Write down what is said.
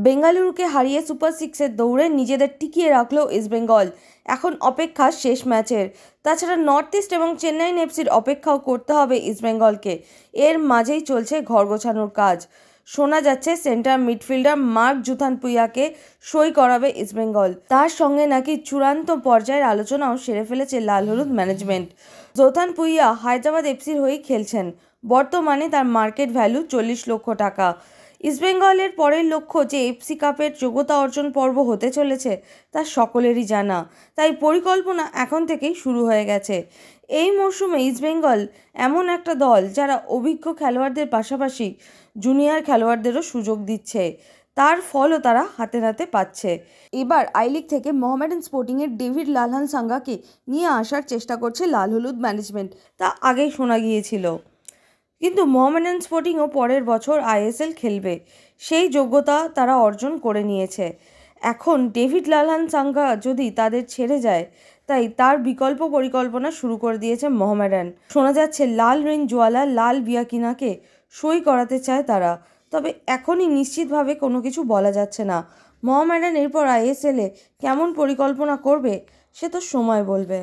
বেঙ্গালুরুকে হারিয়ে সুপার সিক্সের দৌড়ে নিজেদের টিকিয়ে রাখল ইস্টবেঙ্গল। এখন অপেক্ষা শেষ ম্যাচের। তাছাড়া নর্থ ইস্ট এবং চেন্নাইন এফসির অপেক্ষাও করতে হবে ইস্টবেঙ্গলকে। এর মাঝেই চলছে ঘর গোছানোর কাজ। শোনা যাচ্ছে সেন্টার মিডফিল্ডার মার্ক জুথানপুইয়াকে সই করাবে ইস্টবেঙ্গল। তার সঙ্গে নাকি চূড়ান্ত পর্যায়ের আলোচনাও সেরে ফেলেছে লাল হলুদ ম্যানেজমেন্ট। জুথানপুইয়া হায়দ্রাবাদ এফসির হয়েই খেলছেন। বর্তমানে তার মার্কেট ভ্যালু 40 লক্ষ টাকা। ইস্টবেঙ্গলের পরের লক্ষ্য যে এফসি কাপের যোগ্যতা অর্জন পর্ব হতে চলেছে তা সকলেরই জানা, তাই পরিকল্পনা এখন থেকেই শুরু হয়ে গেছে। এই মরশুমে ইস্টবেঙ্গল এমন একটা দল যারা অভিজ্ঞ খেলোয়াড়দের পাশাপাশি জুনিয়র খেলোয়াড়দেরও সুযোগ দিচ্ছে, তার ফলও তারা হাতে নাতে পাচ্ছে। এবার আই লিগ থেকে মোহামেডান স্পোর্টিংয়ের ডেভিড লালহানসাঙ্গাকে নিয়ে আসার চেষ্টা করছে লাল হলুদ ম্যানেজমেন্ট, তা আগেই শোনা গিয়েছিল। কিন্তু মোহামেডান স্পোর্টিংও পরের বছর আইএসএল খেলবে, সেই যোগ্যতা তারা অর্জন করে নিয়েছে। এখন ডেভিড লালহানসাঙ্গা যদি তাদের ছেড়ে যায়, তাই তার বিকল্প পরিকল্পনা শুরু করে দিয়েছে মোহামেডান। শোনা যাচ্ছে লাল রিনজওয়ালা লাল বিয়াকিনাকে সই করাতে চায় তারা, তবে এখনই নিশ্চিতভাবে কোনো কিছু বলা যাচ্ছে না। মোহামেডান এরপর আইএসএলে কেমন পরিকল্পনা করবে সে তো সময় বলবে।